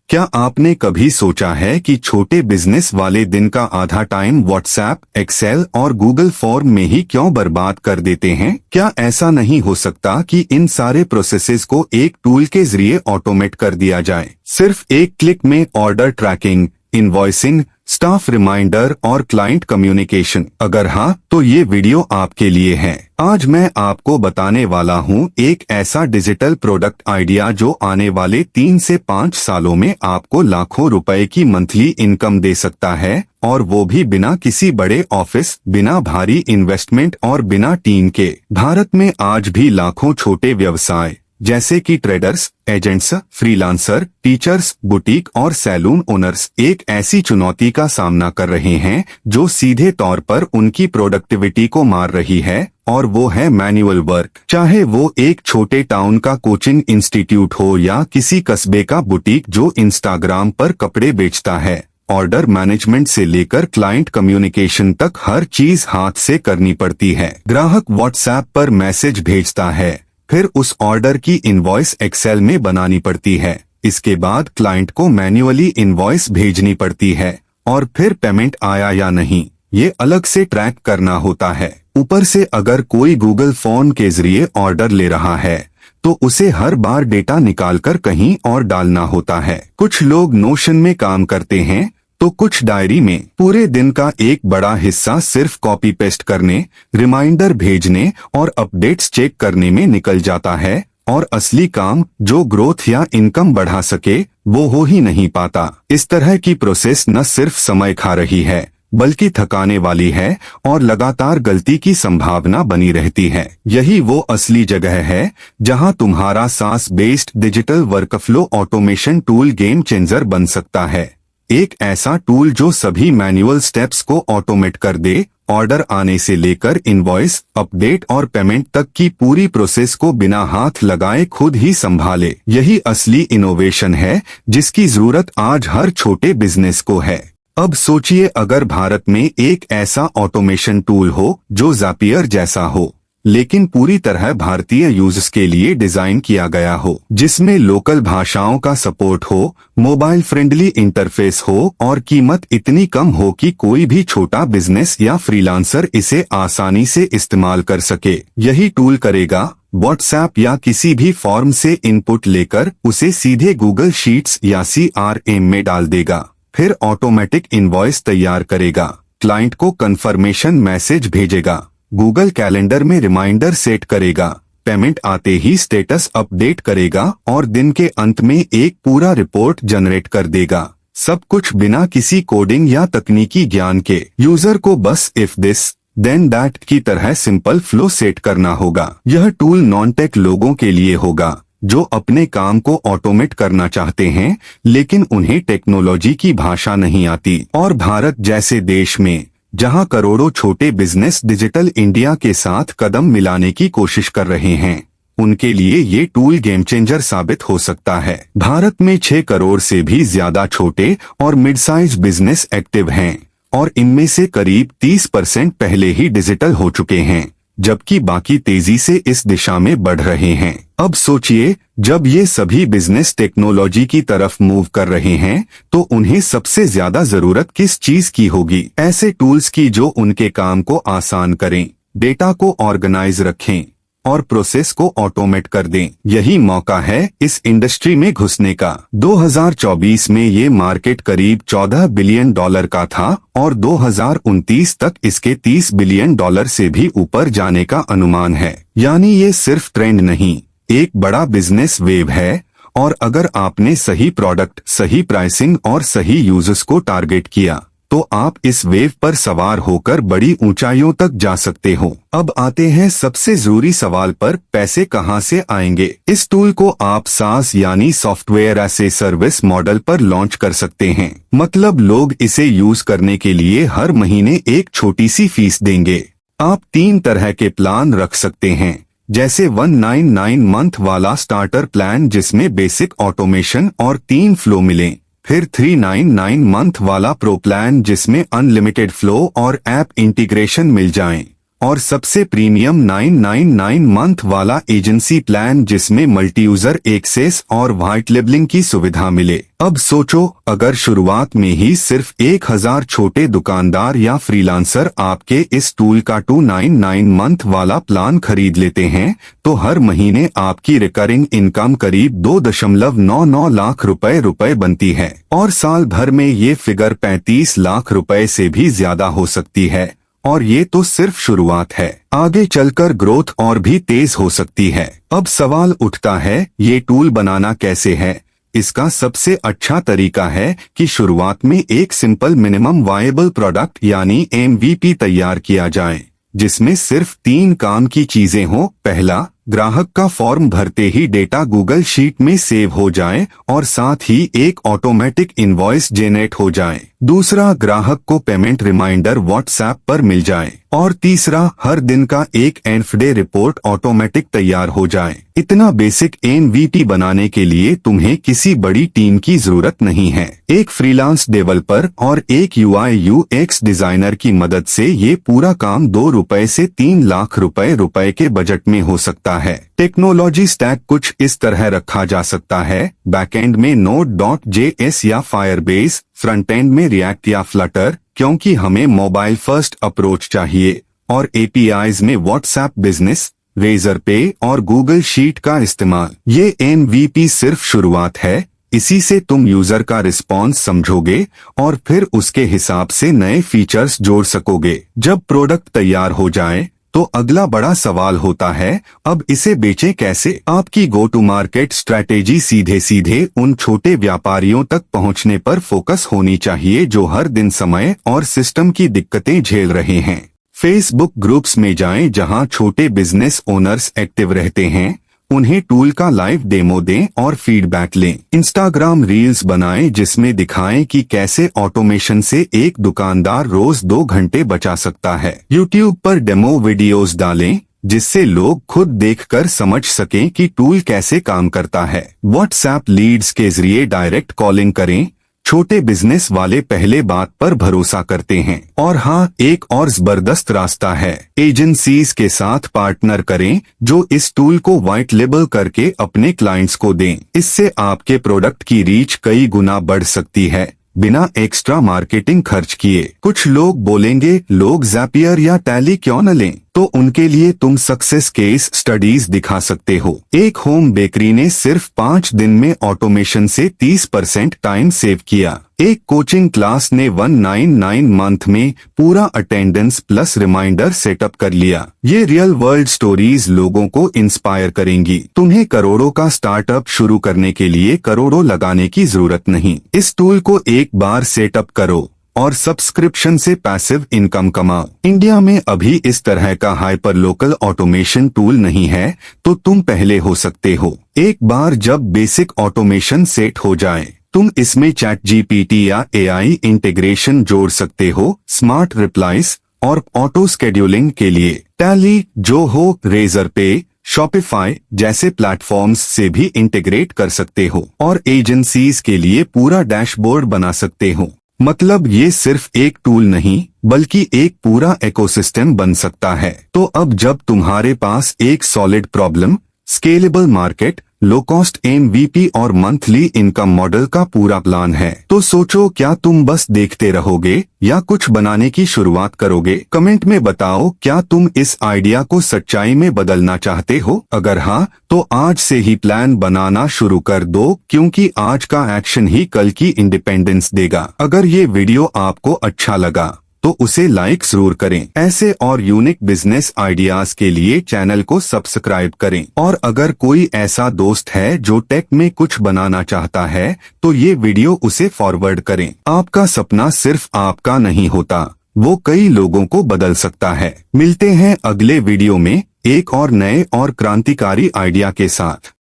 क्या आपने कभी सोचा है कि छोटे बिजनेस वाले दिन का आधा टाइम व्हाट्सएप, एक्सेल और गूगल फॉर्म में ही क्यों बर्बाद कर देते हैं? क्या ऐसा नहीं हो सकता कि इन सारे प्रोसेसेस को एक टूल के जरिए ऑटोमेट कर दिया जाए? सिर्फ एक क्लिक में order tracking, invoicing, staff reminder और क्लाइंट कम्युनिकेशन। अगर हाँ, तो ये वीडियो आपके लिए है। आज मैं आपको बताने वाला हूँ एक ऐसा डिजिटल प्रोडक्ट आइडिया जो आने वाले 3 से 5 सालों में आपको लाखों रुपए की मंथली इनकम दे सकता है, और वो भी बिना किसी बड़े ऑफिस, बिना भारी इन्वेस्टमेंट और बिना टीम के। भारत में आज भी लाखों छोटे व्यवसाय जैसे कि traders, agents, freelancer, teachers, boutique और सैलून ओनर्स एक ऐसी चुनौती का सामना कर रहे हैं जो सीधे तौर पर उनकी प्रोडक्टिविटी को मार रही है, और वो है मैन्युअल वर्क। चाहे वो एक छोटे टाउन का कोचिंग इंस्टीट्यूट हो या किसी कस्बे का बुटीक जो इंस्टाग्राम पर कपड़े बेचता है, ऑर्डर मैनेजमेंट से लेकर क्लाइंट कम्युनिकेशन तक हर चीज हाथ से करनी पड़ती है। ग्राहक व्हाट्सएप पर मैसेज भेजता है, फिर उस ऑर्डर की इनवॉइस एक्सेल में बनानी पड़ती है। इसके बाद क्लाइंट को मैन्युअली इनवॉइस भेजनी पड़ती है, और फिर पेमेंट आया या नहीं ये अलग से ट्रैक करना होता है। ऊपर से अगर कोई गूगल फॉर्म के जरिए ऑर्डर ले रहा है तो उसे हर बार डेटा निकालकर कहीं और डालना होता है। कुछ लोग नोशन में काम करते हैं तो कुछ डायरी में। पूरे दिन का एक बड़ा हिस्सा सिर्फ कॉपी पेस्ट करने, रिमाइंडर भेजने और अपडेट्स चेक करने में निकल जाता है, और असली काम जो ग्रोथ या इनकम बढ़ा सके वो हो ही नहीं पाता। इस तरह की प्रोसेस न सिर्फ समय खा रही है बल्कि थकाने वाली है, और लगातार गलती की संभावना बनी रहती है। यही वो असली जगह है जहां तुम्हारा सास based digital workflow automation tool game changer बन सकता है। एक ऐसा टूल जो सभी मैनुअल स्टेप्स को ऑटोमेट कर दे, ऑर्डर आने से लेकर इनवॉइस, अपडेट और पेमेंट तक की पूरी प्रोसेस को बिना हाथ लगाए खुद ही संभाले। यही असली इनोवेशन है जिसकी जरूरत आज हर छोटे बिजनेस को है। अब सोचिए अगर भारत में एक ऐसा ऑटोमेशन टूल हो जो ज़ापियर जैसा हो, लेकिन पूरी तरह भारतीय यूजर्स के लिए डिजाइन किया गया हो, जिसमें लोकल भाषाओं का सपोर्ट हो, मोबाइल फ्रेंडली इंटरफेस हो और कीमत इतनी कम हो कि कोई भी छोटा बिजनेस या फ्रीलांसर इसे आसानी से इस्तेमाल कर सके। यही टूल करेगा। व्हाट्सएप या किसी भी फॉर्म से इनपुट लेकर उसे सीधे गूगल शीट्स या CRM में डाल देगा, फिर ऑटोमेटिक इनवॉइस तैयार करेगा, क्लाइंट को कंफर्मेशन मैसेज भेजेगा, गूगल कैलेंडर में रिमाइंडर सेट करेगा, पेमेंट आते ही स्टेटस अपडेट करेगा और दिन के अंत में एक पूरा रिपोर्ट जनरेट कर देगा। सब कुछ बिना किसी कोडिंग या तकनीकी ज्ञान के। यूजर को बस इफ दिस देन दैट की तरह सिंपल फ्लो सेट करना होगा। यह टूल नॉन टेक लोगों के लिए होगा जो अपने काम को ऑटोमेट करना चाहते हैं लेकिन उन्हें टेक्नोलॉजी की भाषा नहीं आती। और भारत जैसे देश में जहां करोड़ों छोटे बिजनेस डिजिटल इंडिया के साथ कदम मिलाने की कोशिश कर रहे हैं, उनके लिए ये टूल गेम चेंजर साबित हो सकता है। भारत में 6 करोड़ से भी ज्यादा छोटे और मिड साइज बिजनेस एक्टिव हैं, और इनमें से करीब 30% पहले ही डिजिटल हो चुके हैं, जबकि बाकी तेजी से इस दिशा में बढ़ रहे हैं। अब सोचिए, जब ये सभी बिजनेस टेक्नोलॉजी की तरफ मूव कर रहे हैं तो उन्हें सबसे ज्यादा जरूरत किस चीज की होगी? ऐसे टूल्स की जो उनके काम को आसान करें, डेटा को ऑर्गेनाइज रखें और प्रोसेस को ऑटोमेट कर दें। यही मौका है इस इंडस्ट्री में घुसने का। 2024 में ये मार्केट करीब $14 बिलियन का था, और 2029 तक इसके $30 बिलियन से भी ऊपर जाने का अनुमान है। यानी ये सिर्फ ट्रेंड नहीं, एक बड़ा बिजनेस वेव है। और अगर आपने सही प्रोडक्ट, सही प्राइसिंग और सही यूजर्स को टारगेट किया तो आप इस वेव पर सवार होकर बड़ी ऊंचाइयों तक जा सकते हो। अब आते हैं सबसे जरूरी सवाल पर, पैसे कहां से आएंगे? इस टूल को आप SaaS यानी software as a service model पर लॉन्च कर सकते हैं। मतलब लोग इसे यूज करने के लिए हर महीने एक छोटी सी फीस देंगे। आप 3 तरह के प्लान रख सकते हैं, जैसे 199 मंथ वाला स्टार्टर प्लान जिसमें बेसिक ऑटोमेशन और 3 फ्लो मिलें, फिर 399 मंथ वाला प्रो प्लान जिसमें अनलिमिटेड फ्लो और ऐप इंटीग्रेशन मिल जाएं, और सबसे प्रीमियम 999 मंथ वाला एजेंसी प्लान जिसमें मल्टी यूजर एक्सेस और व्हाइट लेबलिंग की सुविधा मिले। अब सोचो, अगर शुरुआत में ही सिर्फ 1000 छोटे दुकानदार या फ्रीलांसर आपके इस टूल का 299 मंथ वाला प्लान खरीद लेते हैं तो हर महीने आपकी रिकरिंग इनकम करीब 2.99 लाख रुपए बनती है और साल भर में ये फिगर 35 लाख रुपए से भी ज्यादा हो सकती है। और ये तो सिर्फ शुरुआत है, आगे चलकर ग्रोथ और भी तेज हो सकती है। अब सवाल उठता है, ये टूल बनाना कैसे है? इसका सबसे अच्छा तरीका है कि शुरुआत में एक सिंपल मिनिमम वायबल प्रोडक्ट यानी MVP तैयार किया जाए, जिसमें सिर्फ 3 काम की चीजें हो। पहला, ग्राहक का फॉर्म भरते ही डेटा गूगल शीट में सेव हो जाए और साथ ही एक ऑटोमेटिक इनवॉइस जेनरेट हो जाए। दूसरा, ग्राहक को पेमेंट रिमाइंडर व्हाट्सएप पर मिल जाए। और तीसरा, हर दिन का एक एंड रिपोर्ट ऑटोमेटिक तैयार हो जाए। इतना बेसिक MVP बनाने के लिए तुम्हें किसी बड़ी टीम की जरूरत नहीं है। एक फ्रीलांस डेवलपर और एक UI UX डिजाइनर की मदद से ये पूरा काम 2 रुपए से 3 लाख रुपए के बजट में हो सकता है। टेक्नोलॉजी स्टैक कुछ इस तरह रखा जा सकता है, बैकएंड में Node.js या Firebase, फ्रंट एंड में React या Flutter, क्योंकि हमें मोबाइल फर्स्ट अप्रोच चाहिए, और APIs में WhatsApp बिजनेस, Razorpay और गूगल शीट का इस्तेमाल। ये MVP सिर्फ शुरुआत है, इसी से तुम यूजर का रिस्पॉन्स समझोगे और फिर उसके हिसाब से नए फीचर्स जोड़ सकोगे। जब प्रोडक्ट तैयार हो जाए तो अगला बड़ा सवाल होता है, अब इसे बेचें कैसे? आपकी गो टू मार्केट स्ट्रैटेजी सीधे उन छोटे व्यापारियों तक पहुंचने पर फोकस होनी चाहिए जो हर दिन समय और सिस्टम की दिक्कतें झेल रहे हैं। फेसबुक ग्रुप्स में जाएं जहां छोटे बिजनेस ओनर्स एक्टिव रहते हैं, उन्हें टूल का लाइव डेमो दें और फीडबैक लें। इंस्टाग्राम रील्स बनाएं जिसमें दिखाएं कि कैसे ऑटोमेशन से एक दुकानदार रोज 2 घंटे बचा सकता है। यूट्यूब पर डेमो वीडियोस डालें जिससे लोग खुद देखकर समझ सकें कि टूल कैसे काम करता है। व्हाट्सएप लीड्स के जरिए डायरेक्ट कॉलिंग करें, छोटे बिजनेस वाले पहले बात पर भरोसा करते हैं। और हाँ, एक और जबरदस्त रास्ता है, एजेंसीज के साथ पार्टनर करें जो इस टूल को व्हाइट लेबल करके अपने क्लाइंट्स को दें। इससे आपके प्रोडक्ट की रीच कई गुना बढ़ सकती है बिना एक्स्ट्रा मार्केटिंग खर्च किए। कुछ लोग बोलेंगे, लोग ज़ैपियर या टैली क्यों न लें? तो उनके लिए तुम सक्सेस केस स्टडीज दिखा सकते हो। एक होम बेकरी ने सिर्फ 5 दिन में ऑटोमेशन से 30% टाइम सेव किया। एक कोचिंग क्लास ने 199 मंथ में पूरा अटेंडेंस प्लस रिमाइंडर सेटअप कर लिया। ये रियल वर्ल्ड स्टोरीज लोगों को इंस्पायर करेंगी। तुम्हें करोड़ों का स्टार्टअप शुरू करने के लिए करोड़ों लगाने की जरूरत नहीं। इस टूल को एक बार सेटअप करो और सब्सक्रिप्शन से पैसिव इनकम कमाओ। इंडिया में अभी इस तरह का हाइपर लोकल ऑटोमेशन टूल नहीं है, तो तुम पहले हो सकते हो। एक बार जब बेसिक ऑटोमेशन सेट हो जाए, तुम इसमें चैट GPT या AI इंटीग्रेशन जोड़ सकते हो, स्मार्ट रिप्लाईज और ऑटो स्केड्यूलिंग के लिए टैली, जोहो, रेजरपे, शॉपिफाई जैसे प्लेटफॉर्म्स से भी इंटीग्रेट कर सकते हो और एजेंसीज के लिए पूरा डैशबोर्ड बना सकते हो। मतलब ये सिर्फ एक टूल नहीं बल्कि एक पूरा इकोसिस्टम बन सकता है। तो अब जब तुम्हारे पास एक solid problem, scalable market, low cost MVP और मंथली इनकम मॉडल का पूरा प्लान है, तो सोचो, क्या तुम बस देखते रहोगे या कुछ बनाने की शुरुआत करोगे? कमेंट में बताओ, क्या तुम इस आइडिया को सच्चाई में बदलना चाहते हो? अगर हाँ, तो आज से ही प्लान बनाना शुरू कर दो, क्योंकि आज का एक्शन ही कल की इंडिपेंडेंस देगा। अगर ये वीडियो आपको अच्छा लगा तो उसे लाइक जरूर करें। ऐसे और यूनिक बिजनेस आइडियाज के लिए चैनल को सब्सक्राइब करें। और अगर कोई ऐसा दोस्त है जो टेक में कुछ बनाना चाहता है तो ये वीडियो उसे फॉरवर्ड करें। आपका सपना सिर्फ आपका नहीं होता, वो कई लोगों को बदल सकता है। मिलते हैं अगले वीडियो में एक और नए और क्रांतिकारी आइडिया के साथ।